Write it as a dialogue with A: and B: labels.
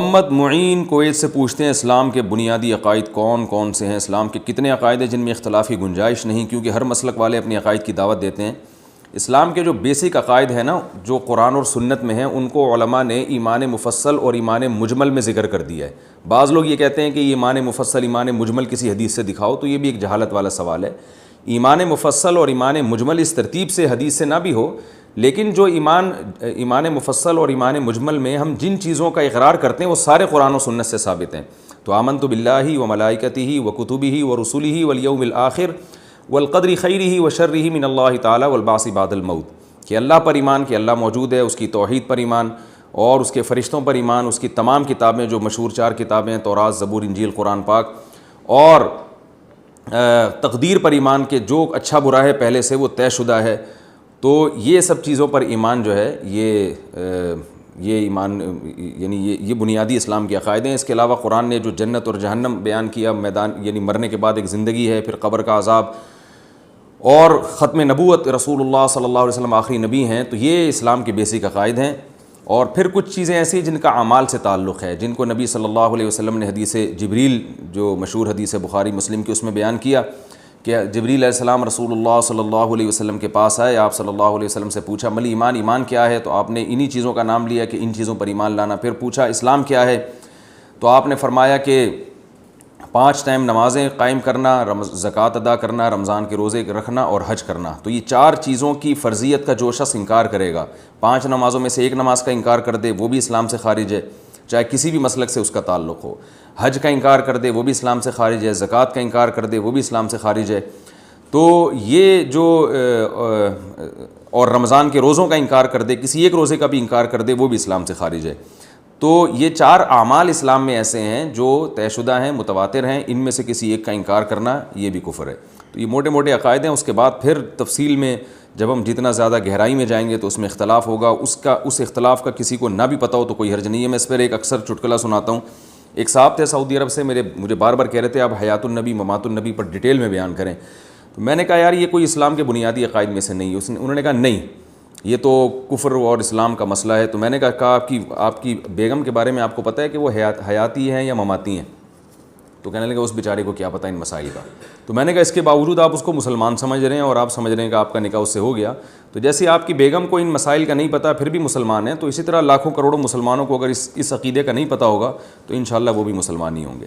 A: محمد معین Kuwait سے پوچھتے ہیں اسلام کے بنیادی عقائد کون کون سے ہیں؟ اسلام کے کتنے عقائد ہیں جن میں اختلاف کی گنجائش نہیں؟ کیونکہ ہر مسلک والے اپنی عقائد کی دعوت دیتے ہیں۔ اسلام کے جو بیسک عقائد ہیں نا، جو قرآن اور سنت میں ہیں، ان کو علماء نے ایمان مفصل اور ایمان مجمل میں ذکر کر دیا ہے۔ بعض لوگ یہ کہتے ہیں کہ یہ ایمان مفصل ایمان مجمل کسی حدیث سے دکھاؤ، تو یہ بھی ایک جہالت والا سوال ہے۔ ایمان مفصل اور ایمان مجمل اس ترتیب سے حدیث سے نہ بھی ہو، لیکن جو ایمان مفصل اور ایمان مجمل میں ہم جن چیزوں کا اقرار کرتے ہیں وہ سارے قرآن و سنت سے ثابت ہیں۔ تو آمنت باللہ و ملائکتہ و کتبہ و رسلہ والیوم الآخر والقدر خیرہ و شرہ من اللہ تعالی والبعث بعد الموت، کہ اللہ پر ایمان، کہ اللہ موجود ہے، اس کی توحید پر ایمان، اور اس کے فرشتوں پر ایمان، اس کی تمام کتابیں جو مشہور 4 کتابیں ہیں، تورات، زبور، انجیل، قرآن پاک، اور تقدیر پر ایمان، کہ جو اچھا برا ہے پہلے سے وہ طے شدہ ہے۔ تو یہ سب چیزوں پر ایمان جو ہے یہ ایمان، یعنی یہ بنیادی اسلام کے عقائد ہیں۔ اس کے علاوہ قرآن نے جو جنت اور جہنم بیان کیا، میدان یعنی مرنے کے بعد ایک زندگی ہے، پھر قبر کا عذاب، اور ختم نبوت، رسول اللہ صلی اللہ علیہ وسلم آخری نبی ہیں، تو یہ اسلام کے بیسک عقائد ہیں۔ اور پھر کچھ چیزیں ایسی جن کا اعمال سے تعلق ہے، جن کو نبی صلی اللہ علیہ وسلم نے حدیث جبریل، جو مشہور حدیث بخاری مسلم کی، اس میں بیان کیا کہ جبریل علیہ السلام رسول اللہ صلی اللہ علیہ وسلم کے پاس آئے، آپ صلی اللہ علیہ وسلم سے پوچھا مل ایمان، ایمان کیا ہے؟ تو آپ نے انہی چیزوں کا نام لیا کہ ان چیزوں پر ایمان لانا۔ پھر پوچھا اسلام کیا ہے؟ تو آپ نے فرمایا کہ 5 ٹائم نمازیں قائم کرنا، زکوٰۃ ادا کرنا، رمضان کے روزے رکھنا اور حج کرنا۔ تو یہ 4 چیزوں کی فرضیت کا جو شخص انکار کرے گا، 5 نمازوں میں سے ایک نماز کا انکار کر دے، وہ بھی اسلام سے خارج ہے، چاہے کسی بھی مسلک سے اس کا تعلق ہو۔ حج کا انکار کر دے وہ بھی اسلام سے خارج ہے، زکوٰۃ کا انکار کر دے وہ بھی اسلام سے خارج ہے۔ تو یہ جو اور رمضان کے روزوں کا انکار کر دے، کسی ایک روزے کا بھی انکار کر دے، وہ بھی اسلام سے خارج ہے۔ تو یہ 4 اعمال اسلام میں ایسے ہیں جو طے شدہ ہیں، متواتر ہیں، ان میں سے کسی ایک کا انکار کرنا یہ بھی کفر ہے۔ تو یہ موٹے موٹے عقائد ہیں۔ اس کے بعد پھر تفصیل میں جب ہم جتنا زیادہ گہرائی میں جائیں گے تو اس میں اختلاف ہوگا، اس اختلاف کا کسی کو نہ بھی پتہ ہو تو کوئی حرج نہیں ہے۔ میں اس پر ایک اکثر چٹکلا سناتا ہوں۔ ایک صاحب تھے سعودی عرب سے، مجھے بار بار کہہ رہے تھے آپ حیات النبی ممات النبی پر ڈیٹیل میں بیان کریں۔ تو میں نے کہا یار یہ کوئی اسلام کے بنیادی عقائد میں سے نہیں ہے۔ انہوں نے کہا نہیں، یہ تو کفر اور اسلام کا مسئلہ ہے۔ تو میں نے کہا آپ کی بیگم کے بارے میں آپ کو پتہ ہے کہ وہ حیاتی ہیں یا مماتی ہیں؟ تو کہنے لگا اس بیچارے کو کیا پتہ ان مسائل کا۔ تو میں نے کہا اس کے باوجود آپ اس کو مسلمان سمجھ رہے ہیں اور آپ سمجھ رہے ہیں کہ آپ کا نکاح اس سے ہو گیا، تو جیسے آپ کی بیگم کو ان مسائل کا نہیں پتہ پھر بھی مسلمان ہیں، تو اسی طرح لاکھوں کروڑوں مسلمانوں کو اگر اس عقیدے کا نہیں پتہ ہوگا تو انشاءاللہ وہ بھی مسلمان ہی ہوں گے۔